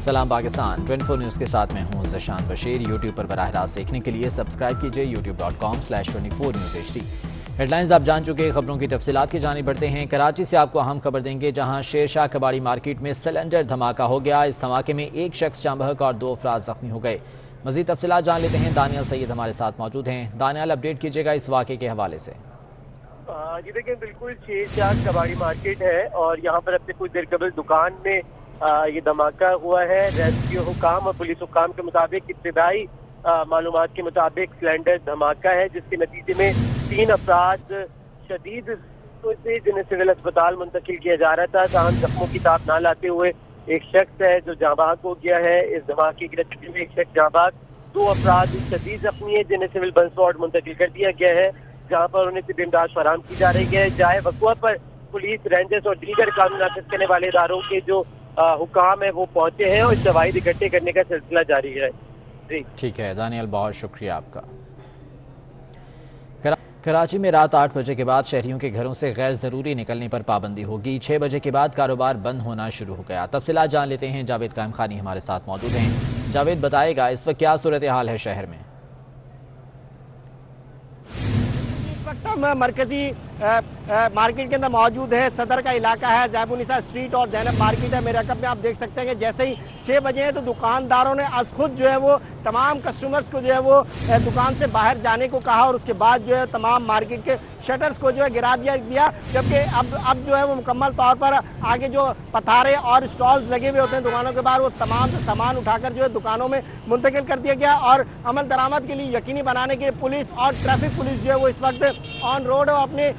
سلام پاکستان 24 نیوز کے ساتھ میں ہوں ذیشان بشیر۔ یوٹیوب پر براہ راست دیکھنے کے لیے سبسکرائب کیجئے youtube.com/24 news HD۔ Head lines آپ جان چکے، خبروں کی تفصیلات کی جانب بڑھتے ہیں۔ کراچی سے آپ کو اہم خبر دیں گے، جہاں شیر شاہ کباڑی مارکیٹ میں سلنڈر دھماکہ ہو گیا۔ اس دھماکے میں ایک شخص جاں بحق اور 2 افراد زخمی ہو گئے۔ مزید تفصیلات جان لیتے ہیں، دانیال سید ہمارے ساتھ موجود ہیں۔ دانیال، اپڈیٹ کیجئے گا اس واقعے کے حوالے سے۔ جی دیکھیں، بالکل شیر شاہ کباڑی مارکیٹ ہے اور یہاں پر اپنے کچھ دیر قبل دکان میں یہ دھماکہ ہوا ہے۔ ریسکیو حکام اور پولیس حکام کے مطابق، ابتدائی معلومات کے مطابق سلنڈر دھماکہ ہے، جس کے نتیجے میں 3 افراد شدید سے جنہیں سول اسپتال منتقل کیا جا رہا تھا، تاہم زخموں کی تاب نہ لاتے ہوئے ایک شخص ہے جو جاں بحق ہو گیا ہے۔ اس دھماکے کے نتیجے میں ایک شخص جاں بحق، 2 افراد شدید زخمی ہیں جنہیں سول بنسواڈ منتقل کر دیا گیا ہے، جہاں پر انہیں طبی امداد فراہم کی جا رہی ہے۔ جائے وقوع پر پولیس، رینجرز اور دیگر قانون نافذ کرنے والے اداروں کے جو حکام ہیں وہ پہنچے ہیں اور شواہد اکٹھے کرنے کا سلسلہ جاری ہے۔ جی ٹھیک ہے دانیال، بہت شکریہ آپ کا۔ کراچی میں رات 8 بجے کے بعد شہریوں کے گھروں سے غیر ضروری نکلنے پر پابندی ہوگی۔ 6 بجے کے بعد کاروبار بند ہونا شروع ہو گیا۔ تفصیلات جان لیتے ہیں، جاوید قائم خانی ہمارے ساتھ موجود ہیں۔ جاوید، بتائے گا اس وقت کیا صورتحال ہے شہر میں؟ اس وقت ہم مرکزی مارکیٹ کے اندر موجود ہے۔ صدر کا علاقہ ہے، زیب النساء اسٹریٹ اور زینب مارکیٹ ہے۔ میرے رقب میں آپ دیکھ سکتے ہیں کہ جیسے ہی 6 بجے ہیں تو دکانداروں نے از خود جو ہے وہ تمام کسٹمرز کو جو ہے وہ دکان سے باہر جانے کو کہا اور اس کے بعد جو ہے تمام مارکیٹ کے شٹرز کو جو ہے گرا دیا، جبکہ اب جو ہے وہ مکمل طور پر آگے جو پتھارے اور اسٹالز لگے ہوئے ہوتے ہیں دکانوں کے باہر، وہ تمام سے سامان اٹھا کر جو ہے دکانوں میں منتقل کر دیا گیا اور عمل درآمد کے لیے یقینی بنانے کے لیے پولیس اور ٹریفک پولیس جو ہے وہ اس وقت آن روڈ اور اپنے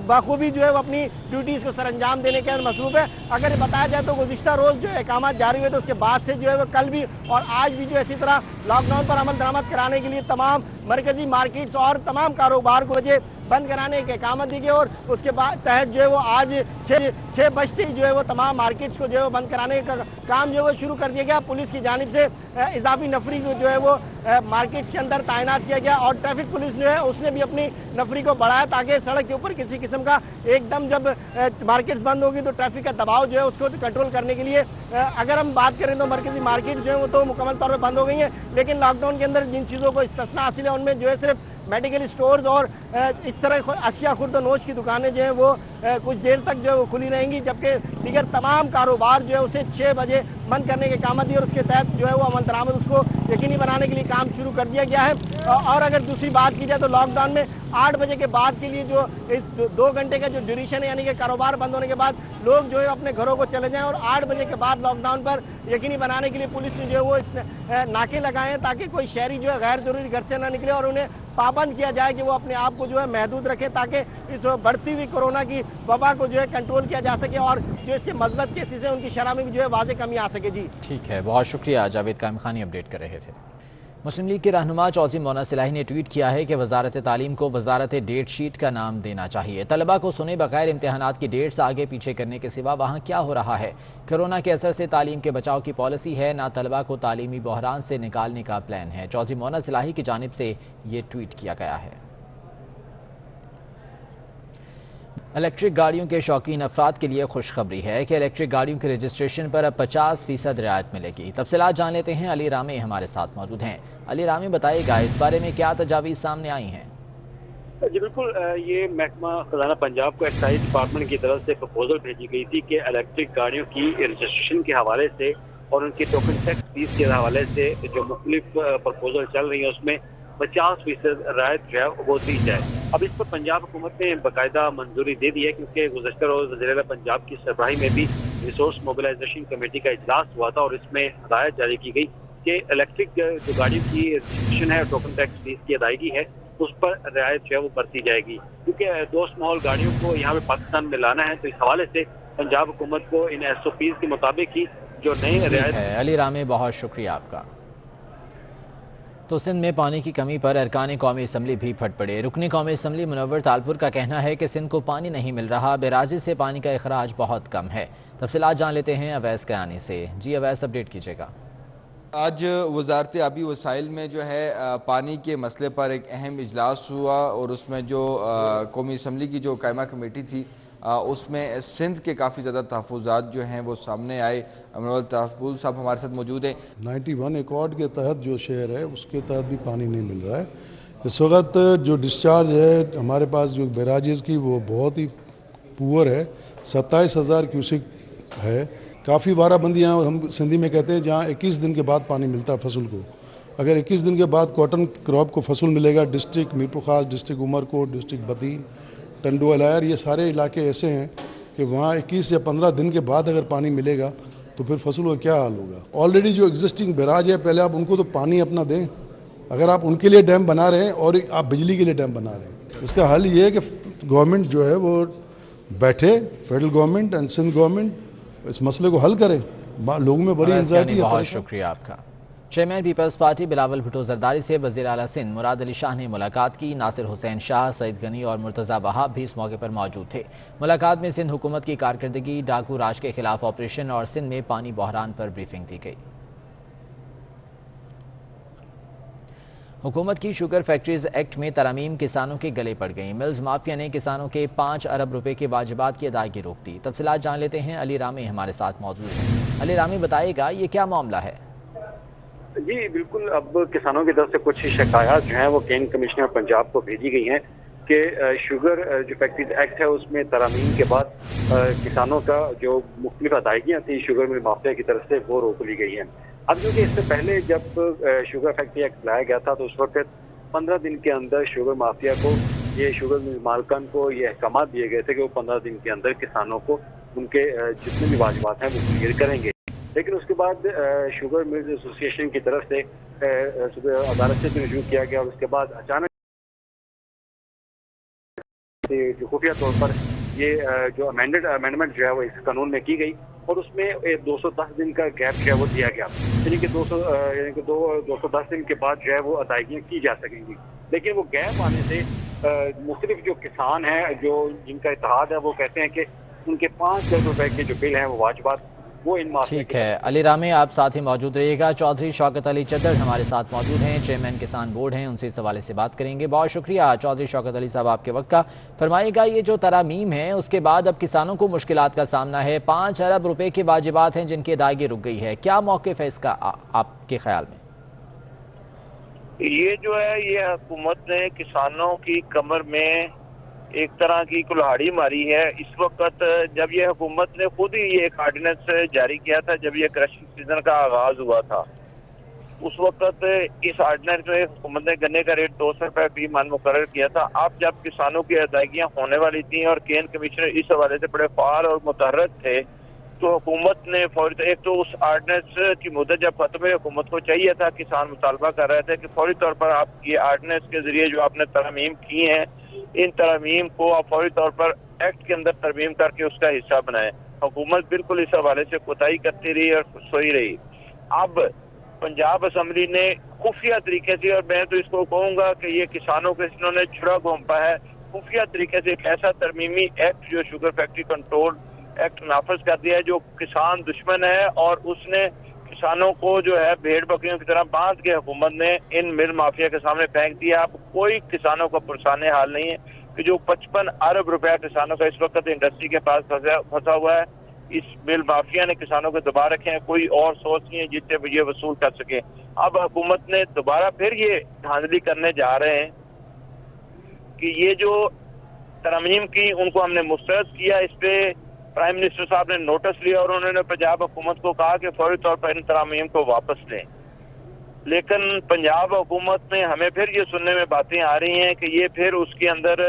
بخوبی جو ہے وہ اپنی ڈیوٹیز کو سر انجام دینے کے اندر مصروف ہے۔ اگر یہ بتایا جائے تو گزشتہ روز جو احکامات جاری ہوئے تو اس کے بعد سے جو ہے وہ کل بھی اور آج بھی جو اسی طرح لاک ڈاؤن پر عمل درآمد کرانے کے لیے تمام مرکزی مارکیٹس اور تمام کاروبار کو بند کرانے کے احکامات دی گئی اور اس کے بعد تحت جو ہے وہ آج 6 بجتے ہی جو ہے وہ تمام مارکیٹس کو جو ہے وہ بند کرانے کا کام جو ہے وہ شروع کر دیا گیا۔ پولیس کی جانب سے اضافی نفری کو جو ہے وہ مارکیٹس کے اندر تعینات کیا گیا اور ٹریفک پولیس جو ہے اس نے بھی اپنی نفری کو بڑھایا تاکہ سڑک کے اوپر کسی قسم کا ایک دم جب مارکیٹس بند ہوگی تو ٹریفک کا دباؤ جو ہے اس کو کنٹرول کرنے کے لیے اگر ہم بات کریں تو مرکزی مارکیٹ جو ہے وہ تو مکمل طور پہ بند ہو گئی ہیں، لیکن لاک ڈاؤن کے اندر جن چیزوں کو استثناء حاصل ہے ان میں جو ہے صرف میڈیکل اسٹورز اور اس طرح اشیاء خورد و نوش کی دکانیں جو ہیں وہ کچھ دیر تک جو ہے وہ کھلی رہیں گی، جبکہ دیگر تمام کاروبار جو ہے اسے 6 بجے بند کرنے کے احکامات دی اور اس کے تحت جو ہے وہ عمل درآمد اس کو یقینی بنانے کے لیے کام شروع کر دیا گیا ہے۔ اور اگر دوسری بات کی جائے تو لاک ڈاؤن میں 8 بجے کے بعد کے لیے جو اس 2 گھنٹے کا جو ڈیوریشن ہے، یعنی کہ کاروبار بند ہونے کے بعد لوگ جو ہے اپنے گھروں کو چلے جائیں اور 8 بجے کے بعد لاک ڈاؤن پر یقینی بنانے کے لیے پولیس نے جو ہے وہ اس ناکے لگائے ہیں تاکہ کوئی شہری جو ہے غیر ضروری گھر سے نہ نکلے اور انہیں پابند کیا جائے کہ وہ اپنے آپ کو جو ہے محدود رکھیں تاکہ اس بڑھتی ہوئی کورونا کی وبا کو جو ہے کنٹرول کیا جا سکے اور جو اس کے مثبت کیسز ہیں ان کی شرح میں بھی جو ہے واضح کمی آ سکے۔ جی ٹھیک ہے، بہت شکریہ جاوید قائم خانی، اپڈیٹ کر رہے تھے۔ مسلم لیگ کے رہنما چودھری مونا صلاحی نے ٹویٹ کیا ہے کہ وزارت تعلیم کو وزارت ڈیٹ شیٹ کا نام دینا چاہیے۔ طلبہ کو سنے بغیر امتحانات کی ڈیٹس آگے پیچھے کرنے کے سوا وہاں کیا ہو رہا ہے؟ کرونا کے اثر سے تعلیم کے بچاؤ کی پالیسی ہے، نہ طلبہ کو تعلیمی بحران سے نکالنے کا پلان ہے۔ چودھری مونا صلاحی کی جانب سے یہ ٹویٹ کیا گیا ہے۔ الیکٹرک گاڑیوں کے شوقین افراد کے لیے خوشخبری ہے کہ الیکٹرک گاڑیوں کے رجسٹریشن پر اب 50% رعایت ملے گی۔ تفصیلات جان لیتے ہیں، علی رامی ہمارے ساتھ موجود ہیں۔ علی رامی، بتائے گا اس بارے میں کیا تجاویز سامنے آئی ہیں؟ جی بالکل، یہ محکمہ خزانہ پنجاب کو ایکسائز ڈپارٹمنٹ کی طرف سے پرپوزل بھیجی گئی تھی کہ الیکٹرک گاڑیوں کی رجسٹریشن کے حوالے سے اور ان کی ٹوکن ٹیکس فیس کے حوالے سے جو مختلف پرپوزل چل رہی ہیں اس میں 50% رعایت جو ہے وہ دی جائے۔ اب اس پر پنجاب حکومت نے باقاعدہ منظوری دے دی ہے، کیونکہ گزشتہ روز وزیر اعلیٰ پنجاب کی سربراہی میں بھی ریسورس موبلائزیشن کمیٹی کا اجلاس ہوا تھا اور اس میں ہدایت جاری کی گئی کہ الیکٹرک جو گاڑیوں کی رجسٹریشن ہے، ٹوکن ٹیکس فیس کی ادائیگی ہے، اس پر رعایت جو ہے وہ برتی جائے گی، کیونکہ دوست ماحول گاڑیوں کو یہاں پہ پاکستان میں لانا ہے، تو اس حوالے سے پنجاب حکومت کو ان SOPs کے مطابق ہی جو نئے رعایت ہے۔ علی رامی، بہت شکریہ آپ کا۔ تو سندھ میں پانی کی کمی پر ارکان قومی اسمبلی بھی پھٹ پڑے۔ رکن قومی اسمبلی منور تالپور کا کہنا ہے کہ سندھ کو پانی نہیں مل رہا، بیراجی سے پانی کا اخراج بہت کم ہے۔ تفصیلات جان لیتے ہیں اویس قیانی سے۔ جی اویس، اپڈیٹ کیجیے گا۔ آج وزارت آبی وسائل میں جو ہے پانی کے مسئلے پر ایک اہم اجلاس ہوا اور اس میں جو قومی اسمبلی کی جو قائمہ کمیٹی تھی اس میں سندھ کے کافی زیادہ تحفظات جو ہیں وہ سامنے آئے۔ منور تحفظ صاحب ہمارے ساتھ موجود ہیں۔ 91 ایکارڈ کے تحت جو شہر ہے اس کے تحت بھی پانی نہیں مل رہا ہے۔ اس وقت جو ڈسچارج ہے ہمارے پاس جو بیراجز کی وہ بہت ہی پور ہے، 27,000 کیوسک ہے۔ کافی وارہ بندیاں ہم سندھی میں کہتے ہیں جہاں 21 دن کے بعد پانی ملتا ہے فصل کو۔ اگر 21 دن کے بعد کاٹن کراپ کو فصل ملے گا، ڈسٹرکٹ میرپور خاص، ڈسٹرکٹ عمرکوٹ، ڈسٹرکٹ بدین، ٹنڈو الائر، یہ سارے علاقے ایسے ہیں کہ وہاں 21 یا 15 دن کے بعد اگر پانی ملے گا تو پھر فصل کا کیا حال ہوگا۔ آلریڈی جو ایگزسٹنگ بیراج ہے پہلے آپ ان کو تو پانی اپنا دیں، اگر آپ ان کے لیے ڈیم بنا رہے ہیں اور آپ بجلی کے لیے ڈیم بنا رہے ہیں۔ اس کا حل یہ ہے کہ گورنمنٹ جو ہے وہ بیٹھے، federal government and Sindh government اس مسئلے کو حل کرے۔ لوگوں میں بڑی انزائٹی ہے۔ بہت شکریہ آپ کا۔ Chairman Peoples Party Bilawal Bhutto Zardari سے وزیر اعلیٰ سندھ مراد علی شاہ نے ملاقات کی۔ ناصر حسین شاہ، سعید غنی اور مرتضی وہاب بھی اس موقع پر موجود تھے۔ ملاقات میں سندھ حکومت کی کارکردگی، ڈاکو راج کے خلاف آپریشن اور سندھ میں پانی بحران پر بریفنگ دی گئی۔ حکومت کی شوگر فیکٹریز ایکٹ میں ترامیم کسانوں کے گلے پڑ گئیں۔ ملز مافیا نے کسانوں کے 5 ارب روپے کے واجبات کی ادائیگی روک دی۔ تفصیلات جان لیتے ہیں، علی رامی ہمارے ساتھ موجود ہیں۔ علی رامی بتائے گا یہ کیا معاملہ ہے؟ جی بالکل، اب کسانوں کی طرف سے کچھ شکایات جو ہیں وہ کین کمشنر پنجاب کو بھیجی گئی ہیں کہ شوگر جو فیکٹریز ایکٹ ہے اس میں ترامیم کے بعد کسانوں کا جو مختلف ادائیگیاں تھیں شوگر مل مافیا کی طرف سے وہ روک لی گئی ہیں۔ اب جو کہ اس سے پہلے جب شوگر فیکٹری ایکٹ لایا گیا تھا تو اس وقت 15 دن کے اندر شوگر مافیا کو، یہ شوگر مل مالکان کو یہ احکامات دیے گئے تھے کہ وہ 15 دن کے اندر کسانوں کو ان کے جتنے بھی واجبات ہیں وہ کلیئر کریں گے۔ لیکن اس کے بعد شوگر ملز ایسوسی ایشن کی طرف سے عدالت سے رجوع کیا گیا اور اس کے بعد اچانک جو خفیہ طور پر یہ جو امینڈمنٹ جو ہے وہ اس قانون میں کی گئی اور اس میں 210 دن کا گیپ جو ہے وہ دیا گیا، یعنی کہ 210 دن کے بعد جو ہے وہ ادائیگیاں کی جا سکیں گی۔ لیکن وہ گیپ آنے سے مختلف جو کسان ہیں جو جن کا اتحاد ہے وہ کہتے ہیں کہ ان کے 5 ارب روپے کے جو بل ہیں وہ واجبات وہ ان مافیا۔ ٹھیک ہے علی رامی، آپ ساتھ ہی موجود رہیے گا۔ چودھری شوکت علی چدر ہمارے ساتھ موجود ہیں، چیئرمین کسان بورڈ ہیں، ان سے اس حوالے سے بات کریں گے۔ بہت شکریہ چودھری شوکت علی صاحب آپ کے وقت کا۔ فرمائیے گا یہ جو ترامیم ہے اس کے بعد اب کسانوں کو مشکلات کا سامنا ہے، 5 ارب روپے کے واجبات ہیں جن کی ادائیگی رک گئی ہے، کیا موقف ہے اس کا آپ کے خیال میں؟ یہ جو ہے یہ حکومت نے کسانوں کی کمر میں ایک طرح کی کلہاڑی ماری ہے۔ اس وقت جب یہ حکومت نے خود ہی یہ ایک آرڈیننس جاری کیا تھا، جب یہ کرشنگ سیزن کا آغاز ہوا تھا، اس وقت اس آرڈیننس میں حکومت نے گنے کا ریٹ 200 روپے فی من مقرر کیا تھا۔ اب جب کسانوں کی ادائیگیاں ہونے والی تھیں اور کین کمشنر اس حوالے سے بڑے فعال اور متحرک تھے تو حکومت نے فوری، ایک تو اس آرڈیننس کی مدت جب ختم ہوئی، حکومت کو چاہیے تھا، کسان مطالبہ کر رہے تھے کہ فوری طور پر آپ یہ آرڈیننس کے ذریعے جو آپ نے ترامیم کی ہیں ان ترامیم کو آپ فوری طور پر ایکٹ کے اندر ترمیم کر کے اس کا حصہ بنائیں۔ حکومت بالکل اس حوالے سے کوتاہی کرتی رہی اور سوئی رہی۔ اب پنجاب اسمبلی نے خفیہ طریقے سے، اور میں تو اس کو کہوں گا کہ یہ کسانوں کے انہوں نے چھڑا گھونپا ہے، خفیہ طریقے سے ایک ایسا ترمیمی ایکٹ جو شوگر فیکٹری کنٹرول ایکٹ نافذ کر دیا ہے جو کسان دشمن ہے، اور اس نے کسانوں کو جو ہے بھیڑ بکریوں کی طرح باندھ کے حکومت نے ان مل مافیا کے سامنے پھینک دیا۔ اب کوئی کسانوں کا پرسانے حال نہیں ہے کہ جو 55 ارب روپے کسانوں کا اس وقت انڈسٹری کے پاس پھنسا ہوا ہے، اس مل مافیا نے کسانوں کو دبا رکھے ہیں، کوئی اور سوچ نہیں ہے جس سے یہ وصول کر سکے۔ اب حکومت نے دوبارہ پھر یہ دھاندلی کرنے جا رہے ہیں کہ یہ جو ترمیم کی ان کو ہم نے مسترد کیا، اس پہ پرائم منسٹر صاحب نے نوٹس لیا اور انہوں نے پنجاب حکومت کو کہا کہ فوری طور پر ان ترامیم کو واپس لیں۔ لیکن پنجاب حکومت میں ہمیں پھر یہ سننے میں باتیں آ رہی ہیں کہ یہ پھر اس کے اندر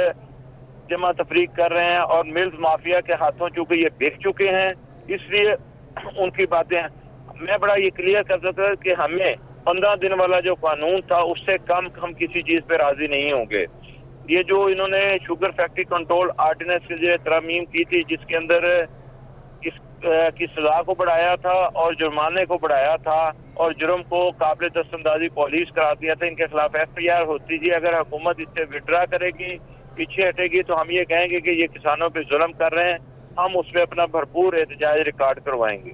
جمع تفریق کر رہے ہیں، اور ملز مافیا کے ہاتھوں چونکہ یہ بک چکے ہیں اس لیے ان کی باتیں میں بڑا یہ کلیئر کر سکتا کہ ہمیں 15 دن والا جو قانون تھا اس سے کم ہم کسی چیز پہ راضی نہیں ہوں گے۔ یہ جو انہوں نے شوگر فیکٹری کنٹرول آرڈیننس کے ذریعے ترمیم کی تھی جس کے اندر کی سزا کو بڑھایا تھا اور جرمانے کو بڑھایا تھا اور جرم کو قابل دست اندازی پولیس کرا دیا تھا، ان کے خلاف FIR ہوتی تھی۔ اگر حکومت اس سے وڈرا کرے گی، پیچھے ہٹے گی تو ہم یہ کہیں گے کہ یہ کسانوں پہ ظلم کر رہے ہیں، ہم اس پہ اپنا بھرپور احتجاج ریکارڈ کروائیں گے۔